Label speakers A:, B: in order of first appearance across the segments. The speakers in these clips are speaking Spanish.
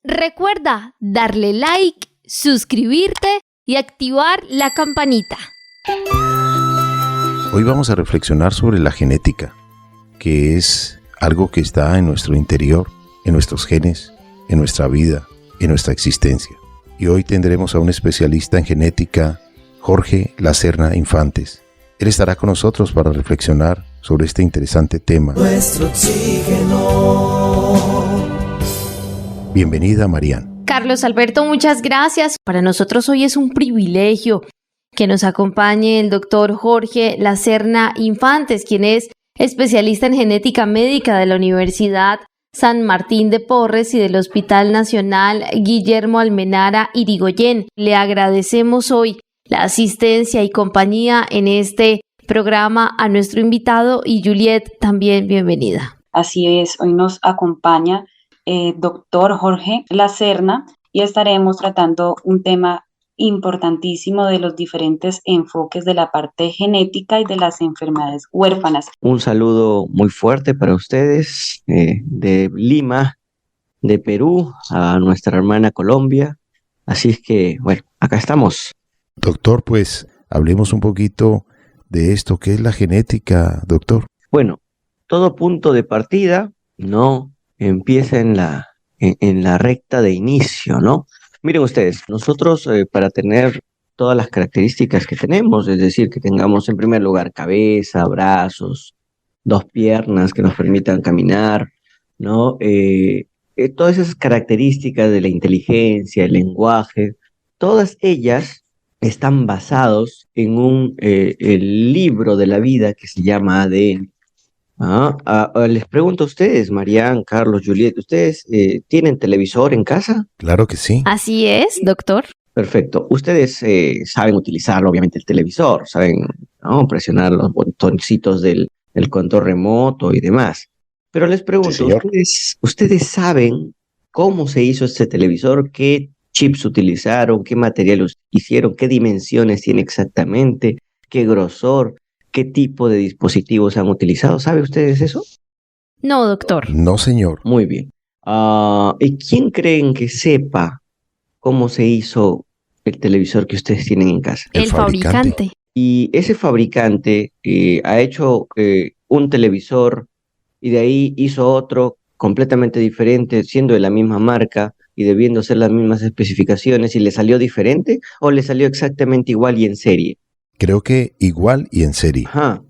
A: Recuerda darle like, suscribirte y activar la campanita.
B: Hoy vamos a reflexionar sobre la genética, que es algo que está en nuestro interior, en nuestros genes, en nuestra vida, en nuestra existencia. Y hoy tendremos a un especialista en genética, Jorge Lacerna Infantes. Él estará con nosotros para reflexionar sobre este interesante tema.
C: Nuestro oxígeno.
B: Bienvenida, Marian.
A: Carlos Alberto, muchas gracias. Para nosotros hoy es un privilegio que nos acompañe el doctor Jorge Lacerna Infantes, quien es especialista en genética médica de la Universidad San Martín de Porres y del Hospital Nacional Guillermo Almenara Irigoyen. Le agradecemos hoy la asistencia y compañía en este programa a nuestro invitado, y Juliet, también bienvenida.
D: Así es, hoy nos acompaña doctor Jorge Lacerna y estaremos tratando un tema importantísimo de los diferentes enfoques de la parte genética y de las enfermedades huérfanas.
E: Un saludo muy fuerte para ustedes de Lima, de Perú, a nuestra hermana Colombia. Así es que, bueno, acá estamos.
B: Doctor, pues hablemos un poquito de esto. ¿Qué es la genética, doctor?
E: Bueno, todo punto de partida, ¿no?, empieza en la recta de inicio, ¿no? Miren ustedes, nosotros para tener todas las características que tenemos, es decir, que tengamos en primer lugar cabeza, brazos, dos piernas que nos permitan caminar, ¿no? Todas esas características de la inteligencia, el lenguaje, todas ellas están basados en el libro de la vida que se llama ADN. Les pregunto a ustedes, Marian, Carlos, Juliet, ¿ustedes tienen televisor en casa?
B: Claro que sí.
A: Así es, doctor.
E: Perfecto. Ustedes saben utilizarlo, obviamente, el televisor, saben, ¿no?, presionar los botoncitos del control remoto y demás. Pero les pregunto, sí, ¿ustedes saben cómo se hizo este televisor? ¿Qué chips utilizaron? ¿Qué materiales hicieron? ¿Qué dimensiones tiene exactamente? ¿Qué grosor? ¿Qué tipo de dispositivos han utilizado? ¿Sabe ustedes eso?
A: No, doctor.
B: No, señor.
E: Muy bien. ¿Y quién creen que sepa cómo se hizo el televisor que ustedes tienen en casa?
A: El fabricante.
E: Y ese fabricante ha hecho un televisor y de ahí hizo otro completamente diferente, siendo de la misma marca y debiendo ser las mismas especificaciones, ¿y le salió diferente o le salió exactamente igual y en serie?
B: Creo que igual y en serie.
E: Ajá.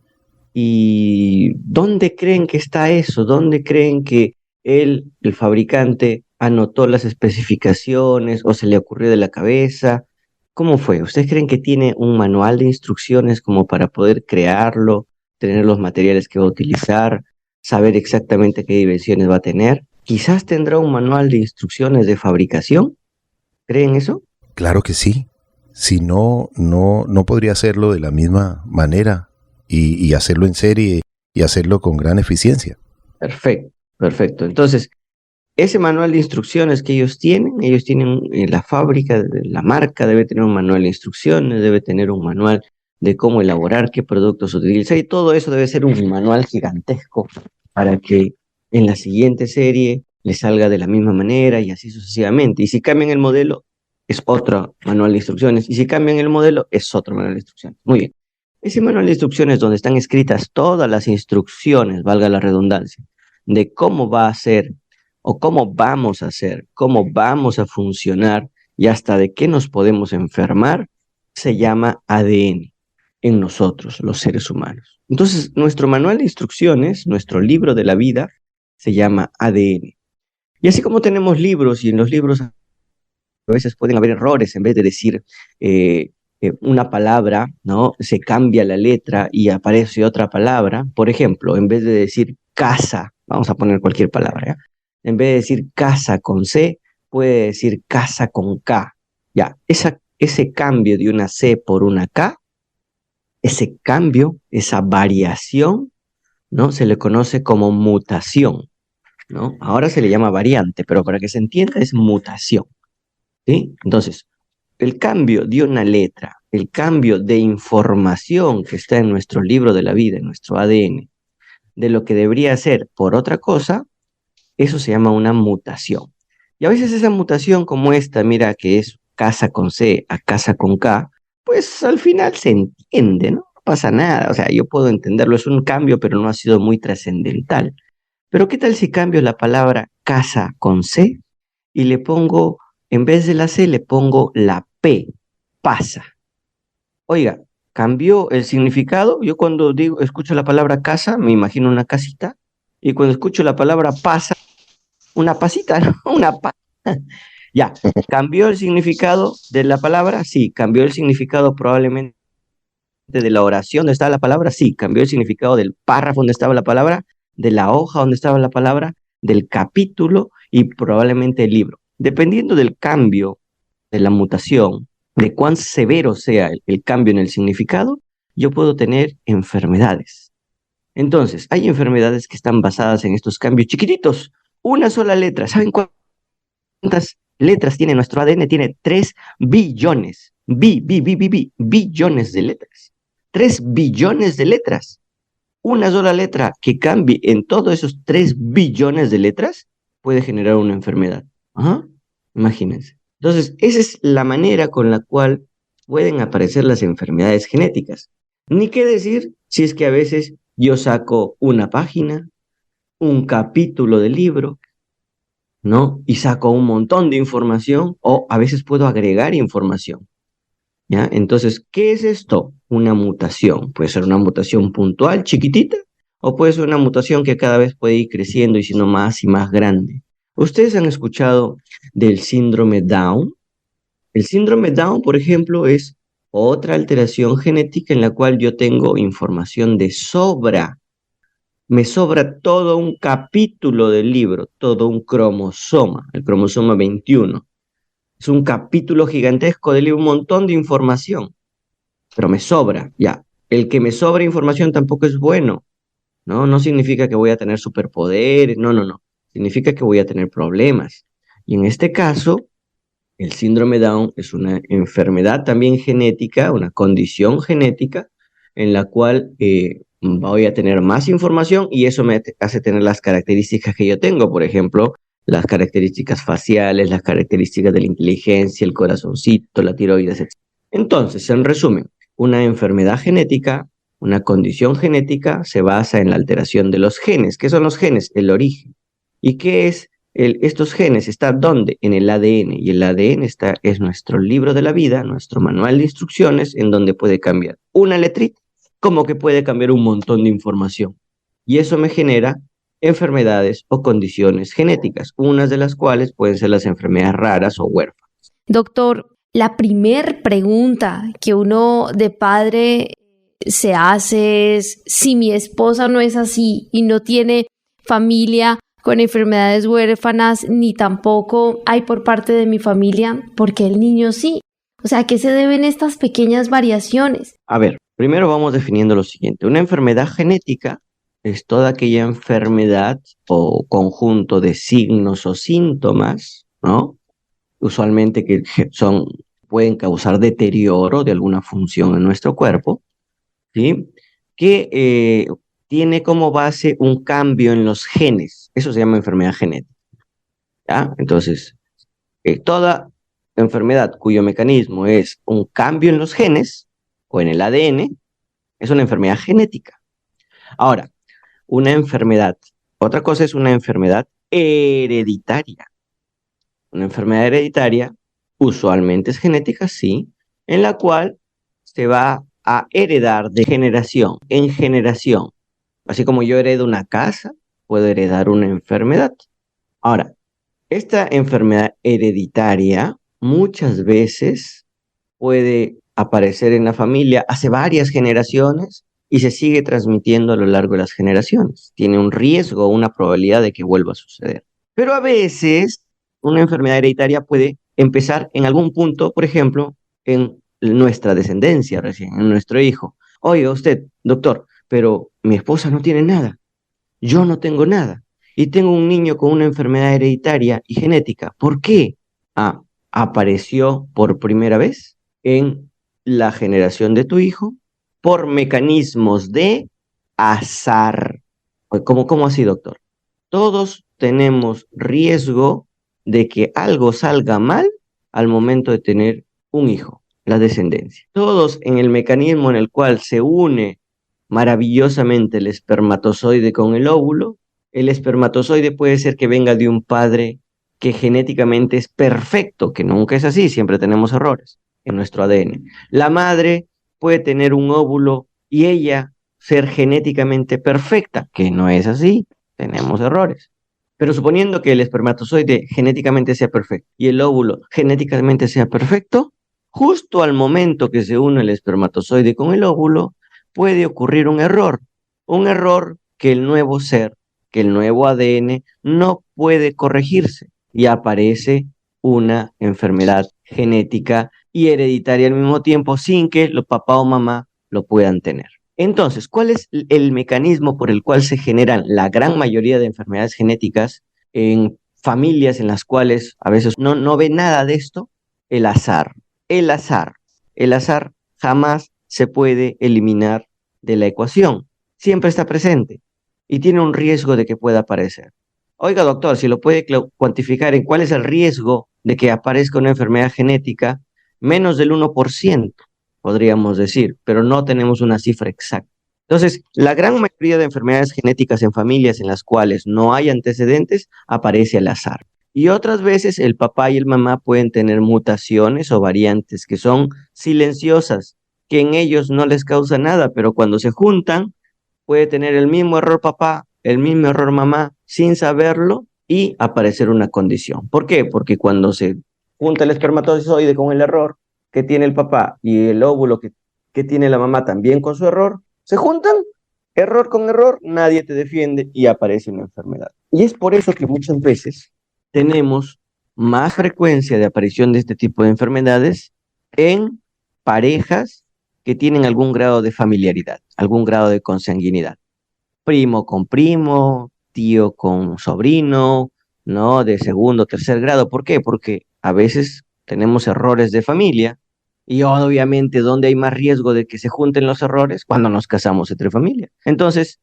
E: ¿Y dónde creen que está eso? ¿Dónde creen que el fabricante, anotó las especificaciones o se le ocurrió de la cabeza? ¿Cómo fue? ¿Ustedes creen que tiene un manual de instrucciones como para poder crearlo, tener los materiales que va a utilizar, saber exactamente qué dimensiones va a tener? Quizás tendrá un manual de instrucciones de fabricación. ¿Creen eso?
B: Claro que sí. Si no podría hacerlo de la misma manera y hacerlo en serie y hacerlo con gran eficiencia.
E: Perfecto. Entonces, ese manual de instrucciones que ellos tienen la fábrica, la marca debe tener un manual de instrucciones, debe tener un manual de cómo elaborar, qué productos utilizar, y todo eso debe ser un manual gigantesco para que en la siguiente serie le salga de la misma manera y así sucesivamente. Y si cambian el modelo, es otro manual de instrucciones, y si cambian el modelo, es otro manual de instrucciones. Muy bien. Ese manual de instrucciones donde están escritas todas las instrucciones, valga la redundancia, de cómo va a ser o cómo vamos a hacer, cómo vamos a funcionar y hasta de qué nos podemos enfermar, se llama ADN en nosotros, los seres humanos. Entonces, nuestro manual de instrucciones, nuestro libro de la vida, se llama ADN. Y así como tenemos libros, y en los libros a veces pueden haber errores, en vez de decir una palabra, ¿no?, se cambia la letra y aparece otra palabra. Por ejemplo, en vez de decir casa, vamos a poner cualquier palabra, ¿ya? En vez de decir casa con C, puede decir casa con K. Ya, ese cambio de una C por una K, ese cambio, esa variación, ¿no?, se le conoce como mutación, ¿no? Ahora se le llama variante, pero para que se entienda es mutación, ¿sí? Entonces, el cambio de una letra, el cambio de información que está en nuestro libro de la vida, en nuestro ADN, de lo que debería ser por otra cosa, eso se llama una mutación. Y a veces esa mutación como esta, mira, que es casa con C a casa con K, pues al final se entiende, ¿no? No pasa nada, o sea, yo puedo entenderlo, es un cambio, pero no ha sido muy trascendental. Pero ¿qué tal si cambio la palabra casa con C y le pongo, en vez de la C, le pongo la P, pasa? Oiga, cambió el significado. Yo cuando digo, escucho la palabra casa, me imagino una casita, y cuando escucho la palabra pasa, una pasita, ¿no? Una pasa. Ya, ¿cambió el significado de la palabra? Sí, cambió el significado probablemente de la oración donde estaba la palabra, sí, cambió el significado del párrafo donde estaba la palabra, de la hoja donde estaba la palabra, del capítulo y probablemente el libro. Dependiendo del cambio, de la mutación, de cuán severo sea el cambio en el significado, yo puedo tener enfermedades. Entonces, hay enfermedades que están basadas en estos cambios chiquititos, una sola letra. ¿Saben cuántas letras tiene nuestro ADN? Tiene 3 billones, billones de letras. 3 billones de letras. Una sola letra que cambie en todos esos 3 billones de letras puede generar una enfermedad. Ajá, imagínense. Entonces, esa es la manera con la cual pueden aparecer las enfermedades genéticas. Ni qué decir si es que a veces yo saco una página, un capítulo del libro, ¿no? Y saco un montón de información o a veces puedo agregar información. ¿Ya? Entonces, ¿qué es esto? Una mutación. Puede ser una mutación puntual, chiquitita, o puede ser una mutación que cada vez puede ir creciendo y siendo más y más grande. ¿Ustedes han escuchado del síndrome Down? El síndrome Down, por ejemplo, es otra alteración genética en la cual yo tengo información de sobra. Me sobra todo un capítulo del libro, todo un cromosoma, el cromosoma 21. Es un capítulo gigantesco del libro, un montón de información, pero me sobra, ya. El que me sobra información tampoco es bueno, ¿no? No significa que voy a tener superpoderes, no, no, no. Significa que voy a tener problemas. Y en este caso, el síndrome Down es una enfermedad también genética, una condición genética en la cual voy a tener más información y eso me hace tener las características que yo tengo, por ejemplo, las características faciales, las características de la inteligencia, el corazoncito, la tiroides, etc. Entonces, en resumen, una enfermedad genética, una condición genética se basa en la alteración de los genes. ¿Qué son los genes? El origen. ¿Y qué es estos genes? ¿Están dónde? En el ADN. Y el ADN es nuestro libro de la vida, nuestro manual de instrucciones, en donde puede cambiar una letrita, como que puede cambiar un montón de información. Y eso me genera enfermedades o condiciones genéticas, unas de las cuales pueden ser las enfermedades raras o huérfanas.
A: Doctor, la primer pregunta que uno de padre se hace es si mi esposa no es así y no tiene familia con enfermedades huérfanas, ni tampoco hay por parte de mi familia, porque el niño sí. O sea, ¿a qué se deben estas pequeñas variaciones?
E: A ver, primero vamos definiendo lo siguiente. Una enfermedad genética es toda aquella enfermedad o conjunto de signos o síntomas, ¿no? Usualmente que pueden causar deterioro de alguna función en nuestro cuerpo, ¿sí? Que tiene como base un cambio en los genes. Eso se llama enfermedad genética, ¿ya? Entonces, toda enfermedad cuyo mecanismo es un cambio en los genes o en el ADN es una enfermedad genética. Ahora, otra cosa es una enfermedad hereditaria. Una enfermedad hereditaria usualmente es genética, sí, en la cual se va a heredar de generación en generación. Así como yo heredo una casa, puedo heredar una enfermedad. Ahora, esta enfermedad hereditaria muchas veces puede aparecer en la familia hace varias generaciones y se sigue transmitiendo a lo largo de las generaciones. Tiene un riesgo, una probabilidad de que vuelva a suceder. Pero a veces una enfermedad hereditaria puede empezar en algún punto, por ejemplo, en nuestra descendencia recién, en nuestro hijo. Oiga usted, doctor, pero mi esposa no tiene nada, yo no tengo nada y tengo un niño con una enfermedad hereditaria y genética. ¿Por qué? Apareció por primera vez en la generación de tu hijo por mecanismos de azar. ¿Cómo así, doctor? Todos tenemos riesgo de que algo salga mal al momento de tener un hijo, la descendencia. Todos en el mecanismo en el cual se une maravillosamente el espermatozoide con el óvulo, el espermatozoide puede ser que venga de un padre que genéticamente es perfecto, que nunca es así, siempre tenemos errores en nuestro ADN. La madre puede tener un óvulo y ella ser genéticamente perfecta, que no es así, tenemos errores. Pero suponiendo que el espermatozoide genéticamente sea perfecto y el óvulo genéticamente sea perfecto, justo al momento que se une el espermatozoide con el óvulo, puede ocurrir un error que el nuevo ser, que el nuevo ADN no puede corregirse y aparece una enfermedad genética y hereditaria al mismo tiempo sin que los papá o mamá lo puedan tener. Entonces, ¿cuál es el mecanismo por el cual se generan la gran mayoría de enfermedades genéticas en familias en las cuales a veces no ve nada de esto? El azar. El azar. El azar jamás se puede eliminar de la ecuación. Siempre está presente y tiene un riesgo de que pueda aparecer. Oiga, doctor, si lo puede cuantificar en cuál es el riesgo de que aparezca una enfermedad genética, menos del 1%, podríamos decir, pero no tenemos una cifra exacta. Entonces, la gran mayoría de enfermedades genéticas en familias en las cuales no hay antecedentes, aparece al azar. Y otras veces el papá y el mamá pueden tener mutaciones o variantes que son silenciosas, que en ellos no les causa nada, pero cuando se juntan, puede tener el mismo error papá, el mismo error mamá, sin saberlo y aparecer una condición. ¿Por qué? Porque cuando se junta el espermatozoide con el error que tiene el papá y el óvulo que tiene la mamá también con su error, se juntan, error con error, nadie te defiende y aparece una enfermedad. Y es por eso que muchas veces tenemos más frecuencia de aparición de este tipo de enfermedades en parejas que tienen algún grado de familiaridad, algún grado de consanguinidad. Primo con primo, tío con sobrino, ¿no? De segundo, tercer grado. ¿Por qué? Porque a veces tenemos errores de familia y obviamente donde hay más riesgo de que se junten los errores cuando nos casamos entre familia. Entonces,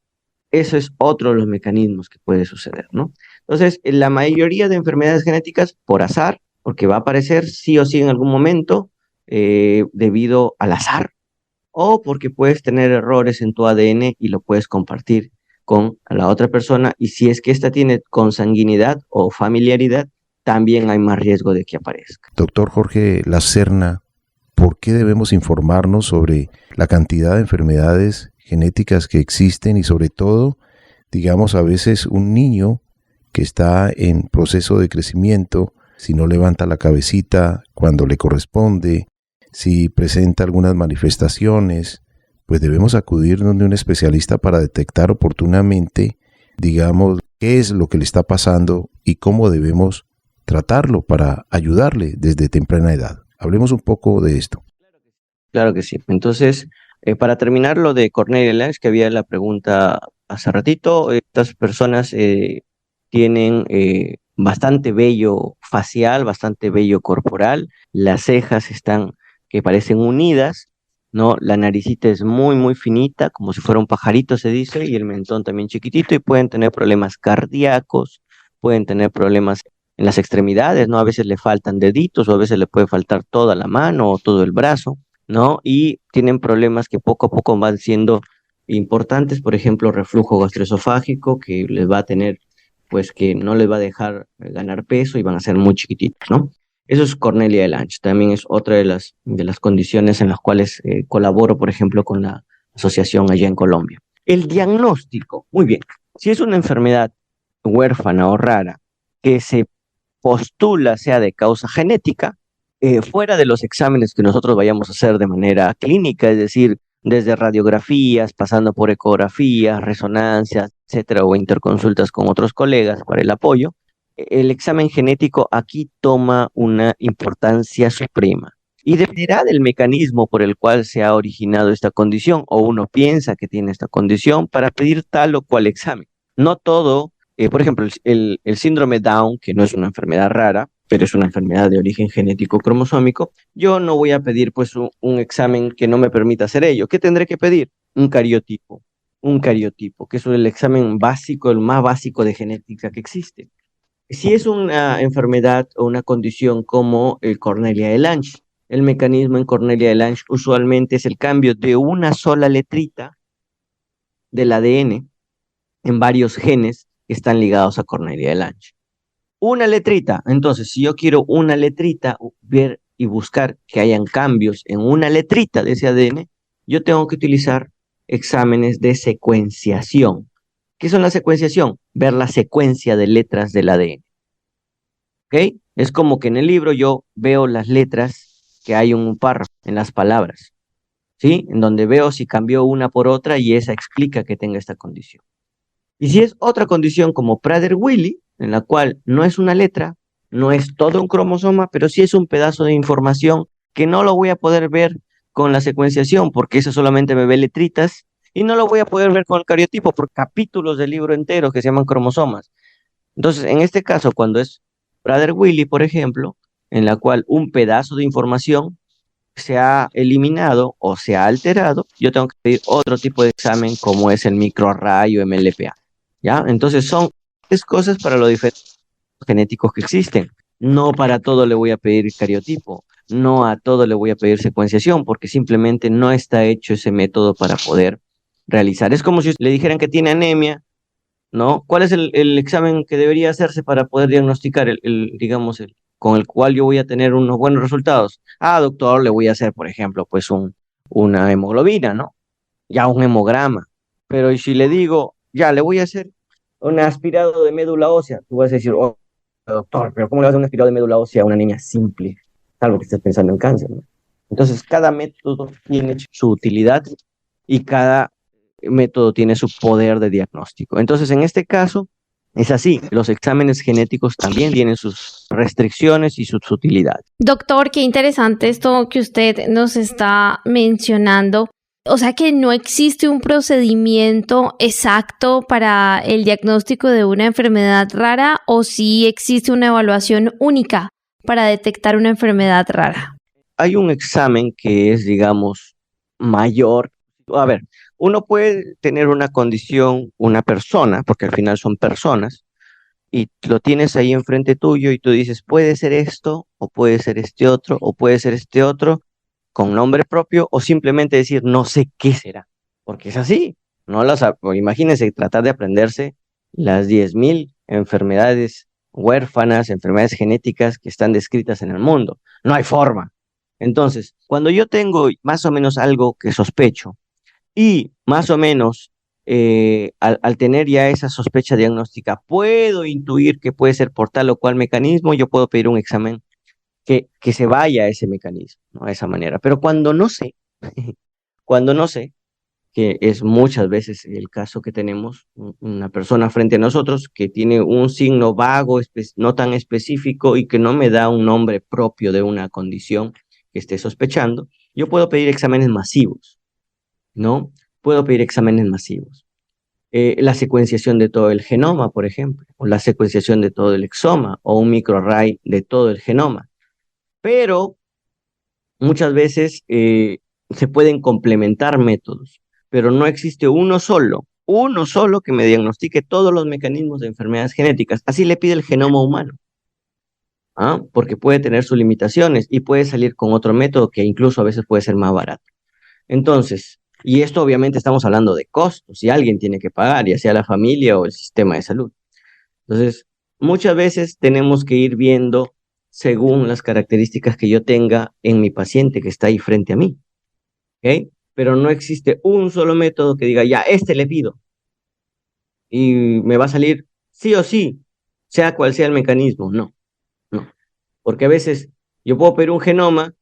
E: eso es otro de los mecanismos que puede suceder, ¿no? Entonces, la mayoría de enfermedades genéticas por azar, porque va a aparecer sí o sí en algún momento debido al azar, o porque puedes tener errores en tu ADN y lo puedes compartir con la otra persona, y si es que ésta tiene consanguinidad o familiaridad, también hay más riesgo de que aparezca.
B: Doctor Jorge Lacerna, ¿por qué debemos informarnos sobre la cantidad de enfermedades genéticas que existen y sobre todo, digamos, a veces un niño que está en proceso de crecimiento, si no levanta la cabecita cuando le corresponde, si presenta algunas manifestaciones, pues debemos acudir donde un especialista para detectar oportunamente, digamos, qué es lo que le está pasando y cómo debemos tratarlo para ayudarle desde temprana edad? Hablemos un poco de esto.
E: Claro que sí. Entonces, para terminar lo de Cornelia Lange, que había la pregunta hace ratito, estas personas tienen bastante vello facial, bastante vello corporal, las cejas están que parecen unidas, ¿no? La naricita es muy, muy finita, como si fuera un pajarito, se dice, y el mentón también chiquitito, y pueden tener problemas cardíacos, pueden tener problemas en las extremidades, ¿no? A veces le faltan deditos o a veces le puede faltar toda la mano o todo el brazo, ¿no? Y tienen problemas que poco a poco van siendo importantes, por ejemplo, reflujo gastroesofágico, que les va a tener, pues que no les va a dejar ganar peso y van a ser muy chiquititos, ¿no? Eso es Cornelia Lange, también es otra de las condiciones en las cuales colaboro, por ejemplo, con la asociación allá en Colombia. El diagnóstico, muy bien, si es una enfermedad huérfana o rara que se postula sea de causa genética, fuera de los exámenes que nosotros vayamos a hacer de manera clínica, es decir, desde radiografías, pasando por ecografías, resonancias, etcétera, o interconsultas con otros colegas para el apoyo, el examen genético aquí toma una importancia suprema y dependerá del mecanismo por el cual se ha originado esta condición o uno piensa que tiene esta condición para pedir tal o cual examen. No todo, por ejemplo, el síndrome Down, que no es una enfermedad rara, pero es una enfermedad de origen genético cromosómico, yo no voy a pedir pues un examen que no me permita hacer ello. ¿Qué tendré que pedir? Un cariotipo, que es el examen básico, el más básico de genética que existe. Si es una enfermedad o una condición como el Cornelia de Lange, el mecanismo en Cornelia de Lange usualmente es el cambio de una sola letrita del ADN en varios genes que están ligados a Cornelia de Lange. Una letrita, entonces, si yo quiero una letrita, ver y buscar que hayan cambios en una letrita de ese ADN, yo tengo que utilizar exámenes de secuenciación. ¿Qué son la secuenciación? Ver la secuencia de letras del ADN. ¿Ok? Es como que en el libro yo veo las letras que hay en un párrafo, en las palabras, ¿sí? En donde veo si cambió una por otra y esa explica que tenga esta condición. Y si es otra condición como Prader-Willi, en la cual no es una letra, no es todo un cromosoma, pero sí es un pedazo de información que no lo voy a poder ver con la secuenciación, porque eso solamente me ve letritas, y no lo voy a poder ver con el cariotipo por capítulos del libro entero que se llaman cromosomas. Entonces, en este caso, cuando es Prader-Willi, por ejemplo, en la cual un pedazo de información se ha eliminado o se ha alterado, yo tengo que pedir otro tipo de examen como es el microarray o MLPA. ¿Ya? Entonces son tres cosas para los diferentes genéticos que existen. No para todo le voy a pedir cariotipo, no a todo le voy a pedir secuenciación, porque simplemente no está hecho ese método para poder realizar. Es como si le dijeran que tiene anemia, ¿no? ¿Cuál es el examen que debería hacerse para poder diagnosticar digamos, con el cual yo voy a tener unos buenos resultados? Ah, doctor, le voy a hacer, por ejemplo, pues una hemoglobina, ¿no? Ya un hemograma. Pero ¿y si le digo, ya, le voy a hacer un aspirado de médula ósea? Tú vas a decir, oh, doctor, pero ¿cómo le vas a hacer un aspirado de médula ósea a una niña simple? Salvo que estés pensando en cáncer, ¿no? Entonces, cada método tiene su utilidad y cada método tiene su poder de diagnóstico. Entonces, en este caso, es así. Los exámenes genéticos también tienen sus restricciones y sus utilidades.
A: Doctor, qué interesante esto que usted nos está mencionando. O sea que no existe un procedimiento exacto para el diagnóstico de una enfermedad rara, o sí existe una evaluación única para detectar una enfermedad rara.
E: Hay un examen que es, digamos, mayor. A ver, uno puede tener una condición, una persona, porque al final son personas, y lo tienes ahí enfrente tuyo y tú dices, puede ser esto, o puede ser este otro, o puede ser este otro, con nombre propio, o simplemente decir, no sé qué será, porque es así. No imagínense tratar de aprenderse las 10.000 enfermedades huérfanas, enfermedades genéticas que están descritas en el mundo. No hay forma. Entonces, cuando yo tengo más o menos algo que sospecho, y más o menos al tener ya esa sospecha diagnóstica, puedo intuir que puede ser por tal o cual mecanismo, yo puedo pedir un examen que se vaya a ese mecanismo, ¿no? A esa manera. Pero cuando no sé, cuando no sé, que es muchas veces el caso que tenemos, una persona frente a nosotros que tiene un signo vago, no tan específico y que no me da un nombre propio de una condición que esté sospechando, yo puedo pedir exámenes masivos, ¿no? Puedo pedir exámenes masivos. La secuenciación de todo el genoma, por ejemplo, o la secuenciación de todo el exoma, o un microarray de todo el genoma. Pero muchas veces se pueden complementar métodos, pero no existe uno solo que me diagnostique todos los mecanismos de enfermedades genéticas. Así le pide el genoma humano, ¿ah? Porque puede tener sus limitaciones y puede salir con otro método que incluso a veces puede ser más barato. Entonces, y esto obviamente estamos hablando de costos, y alguien tiene que pagar, ya sea la familia o el sistema de salud. Entonces, muchas veces tenemos que ir viendo según las características que yo tenga en mi paciente que está ahí frente a mí, ¿ok? Pero no existe un solo método que diga, ya, este le pido, y me va a salir sí o sí, sea cual sea el mecanismo. No, no. Porque a veces yo puedo pedir un genoma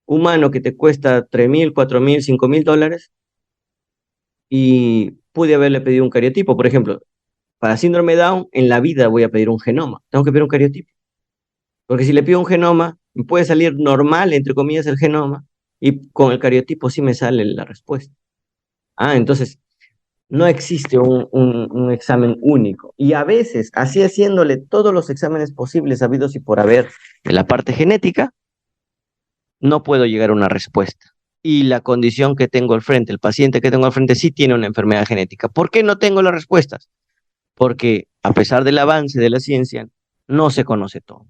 E: humano que te cuesta 3.000, 4.000, $5.000, y pude haberle pedido un cariotipo. Por ejemplo, para síndrome de Down, en la vida voy a pedir un genoma, tengo que pedir un cariotipo. Porque si le pido un genoma, me puede salir normal, entre comillas, el genoma, y con el cariotipo sí me sale la respuesta. Entonces, no existe un examen único. Y a veces, así haciéndole todos los exámenes posibles, habidos y por haber, de la parte genética, no puedo llegar a una respuesta. Y la condición que tengo al frente, el paciente que tengo al frente, sí tiene una enfermedad genética. ¿Por qué no tengo las respuestas? Porque a pesar del avance de la ciencia, no se conoce todo.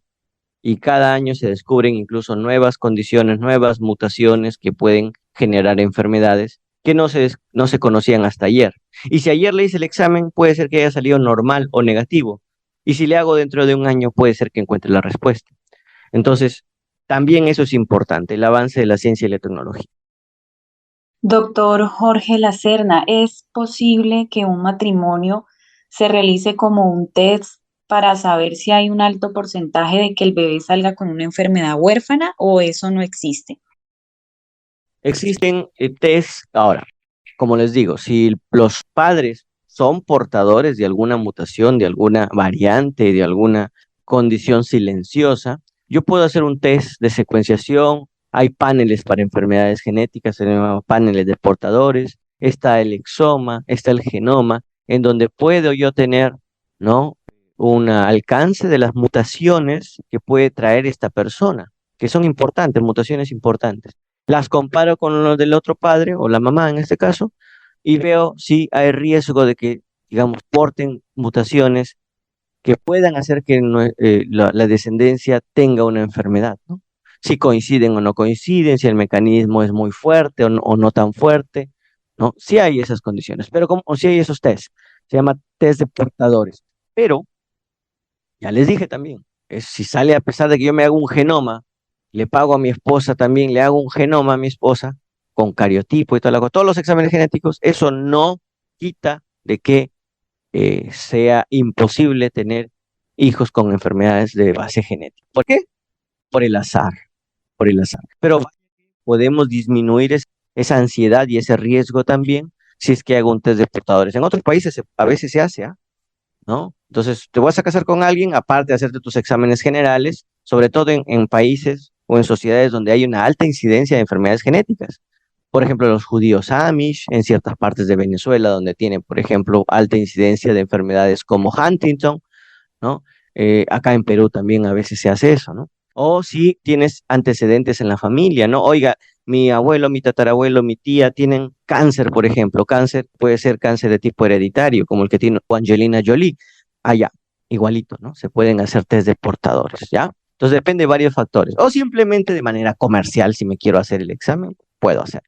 E: Y cada año se descubren incluso nuevas condiciones, nuevas mutaciones que pueden generar enfermedades que no se conocían hasta ayer. Y si ayer le hice el examen, puede ser que haya salido normal o negativo. Y si le hago dentro de un año, puede ser que encuentre la respuesta. Entonces, también eso es importante, el avance de la ciencia y la tecnología.
D: Doctor Jorge Lacerna, ¿es posible que un matrimonio se realice como un test para saber si hay un alto porcentaje de que el bebé salga con una enfermedad huérfana o eso no existe?
E: Existen test ahora, como les digo, si los padres son portadores de alguna mutación, de alguna variante, de alguna condición silenciosa, yo puedo hacer un test de secuenciación. Hay paneles para enfermedades genéticas, se llaman paneles de portadores. Está el exoma, está el genoma, en donde puedo yo tener, ¿no?, un alcance de las mutaciones que puede traer esta persona, que son importantes, mutaciones importantes. Las comparo con los del otro padre o la mamá en este caso y veo si hay riesgo de que, digamos, porten mutaciones que puedan hacer que la descendencia tenga una enfermedad, ¿no? Si coinciden o no coinciden, si el mecanismo es muy fuerte o no tan fuerte, ¿no? Si hay esas condiciones, pero como si hay esos test, se llama test de portadores. Pero, ya les dije también, si sale a pesar de que yo me hago un genoma, le pago a mi esposa también, le hago un genoma a mi esposa con cariotipo y toda la cosa, todos los exámenes genéticos, eso no quita de que sea imposible tener hijos con enfermedades de base genética. ¿Por qué? Por el azar, por el azar. Pero podemos disminuir esa ansiedad y ese riesgo también si es que hago un test de portadores. En otros países a veces se hace, ¿ah? ¿No? Entonces, te vas a casar con alguien, aparte de hacerte tus exámenes generales, sobre todo en países o en sociedades donde hay una alta incidencia de enfermedades genéticas. Por ejemplo, los judíos Amish, en ciertas partes de Venezuela, donde tienen, por ejemplo, alta incidencia de enfermedades como Huntington, ¿no? Acá en Perú también a veces se hace eso, ¿no? O si tienes antecedentes en la familia, ¿no? Oiga, mi abuelo, mi tatarabuelo, mi tía tienen cáncer, por ejemplo. Cáncer puede ser cáncer de tipo hereditario, como el que tiene Angelina Jolie. Allá, igualito, ¿no? Se pueden hacer test de portadores, ¿ya? Entonces depende de varios factores. O simplemente de manera comercial, si me quiero hacer el examen, puedo hacer.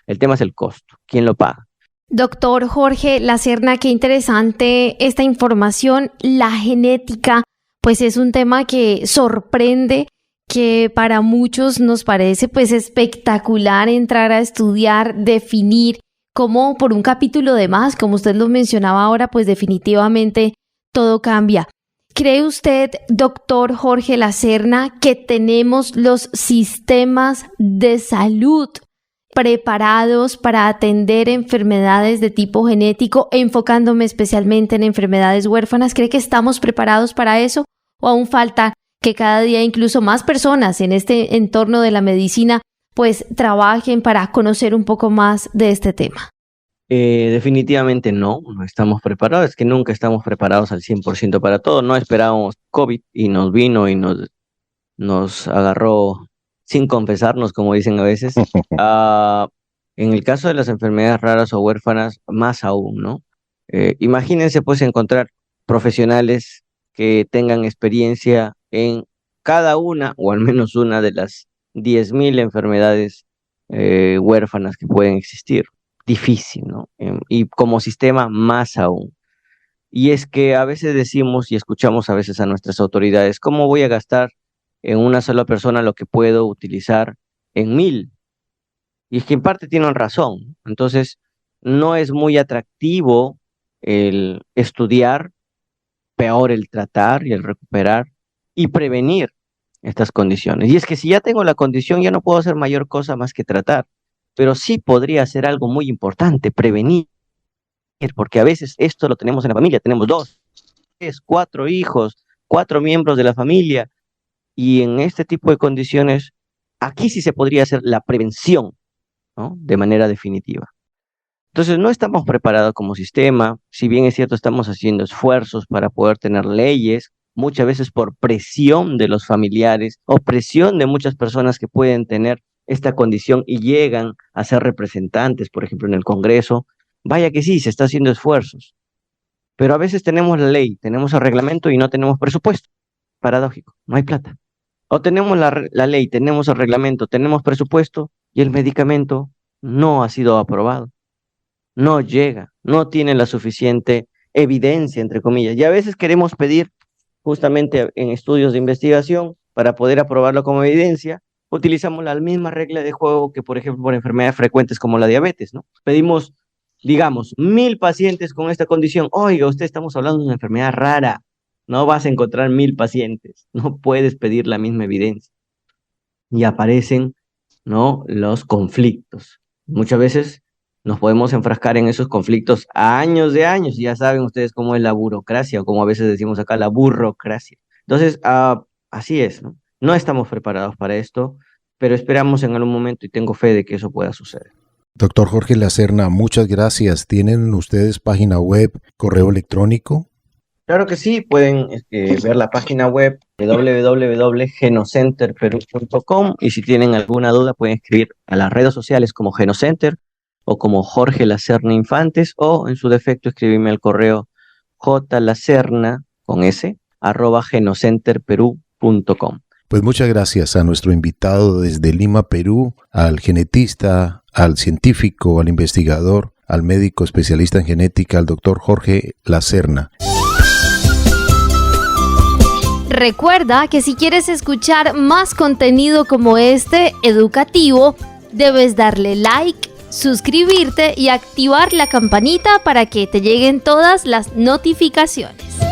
E: El tema es el costo. ¿Quién lo paga?
A: Doctor Jorge Lacerna, qué interesante esta información. La genética, pues es un tema que sorprende, que para muchos nos parece pues espectacular entrar a estudiar, definir, como por un capítulo de más, como usted lo mencionaba ahora, pues definitivamente todo cambia. ¿Cree usted, doctor Jorge Lacerna, que tenemos los sistemas de salud preparados para atender enfermedades de tipo genético, enfocándome especialmente en enfermedades huérfanas? ¿Cree que estamos preparados para eso? ¿O aún falta que cada día incluso más personas en este entorno de la medicina pues trabajen para conocer un poco más de este tema?
E: Definitivamente no estamos preparados, es que nunca estamos preparados al 100% para todo. No esperábamos COVID y nos vino y nos agarró sin confesarnos, como dicen a veces. En el caso de las enfermedades raras o huérfanas, más aún, ¿no? Imagínense pues encontrar profesionales que tengan experiencia en cada una o al menos una de las 10.000 enfermedades huérfanas que pueden existir. Difícil, ¿no? Y como sistema, más aún. Y es que a veces decimos y escuchamos a veces a nuestras autoridades, ¿cómo voy a gastar en una sola persona lo que puedo utilizar en 1.000? Y es que en parte tienen razón. Entonces, no es muy atractivo el estudiar, peor el tratar y el recuperar y prevenir estas condiciones. Y es que si ya tengo la condición, ya no puedo hacer mayor cosa más que tratar, pero sí podría hacer algo muy importante, prevenir, porque a veces esto lo tenemos en la familia, tenemos 2, 3, 4 hijos, 4 miembros de la familia, y en este tipo de condiciones, aquí sí se podría hacer la prevención, ¿no?, de manera definitiva. Entonces, no estamos preparados como sistema. Si bien es cierto, estamos haciendo esfuerzos para poder tener leyes, muchas veces por presión de los familiares o presión de muchas personas que pueden tener esta condición y llegan a ser representantes, por ejemplo, en el Congreso. Vaya que sí, se está haciendo esfuerzos. Pero a veces tenemos la ley, tenemos el reglamento y no tenemos presupuesto. paradójico, no hay plata. O tenemos la ley, tenemos el reglamento, tenemos presupuesto y el medicamento no ha sido aprobado, no llega, no tiene la suficiente evidencia, entre comillas. Y a veces queremos pedir justamente en estudios de investigación para poder aprobarlo como evidencia, utilizamos la misma regla de juego que, por ejemplo, por enfermedades frecuentes como la diabetes, ¿no? Pedimos, digamos, 1000 pacientes con esta condición. Oiga, usted estamos hablando de una enfermedad rara. No vas a encontrar 1000 pacientes. No puedes pedir la misma evidencia. Y aparecen, ¿no?, los conflictos. Muchas veces nos podemos enfrascar en esos conflictos a años de años. Ya saben ustedes cómo es la burocracia, o como a veces decimos acá, la burrocracia. Entonces, así es, ¿no? No estamos preparados para esto, pero esperamos en algún momento y tengo fe de que eso pueda suceder.
B: Doctor Jorge Lacerna, muchas gracias. ¿Tienen ustedes página web, correo electrónico?
E: Claro que sí, pueden ver la página web de www.genocenterperú.com y si tienen alguna duda pueden escribir a las redes sociales como Genocenter o como Jorge Lacerna Infantes, o en su defecto escribirme al correo jlacerna con s @genocenterperú.com.
B: Pues muchas gracias a nuestro invitado desde Lima, Perú, al genetista, al científico, al investigador, al médico especialista en genética, al doctor Jorge Lacerna.
A: Recuerda que si quieres escuchar más contenido como este, educativo, debes darle like, suscribirte y activar la campanita para que te lleguen todas las notificaciones.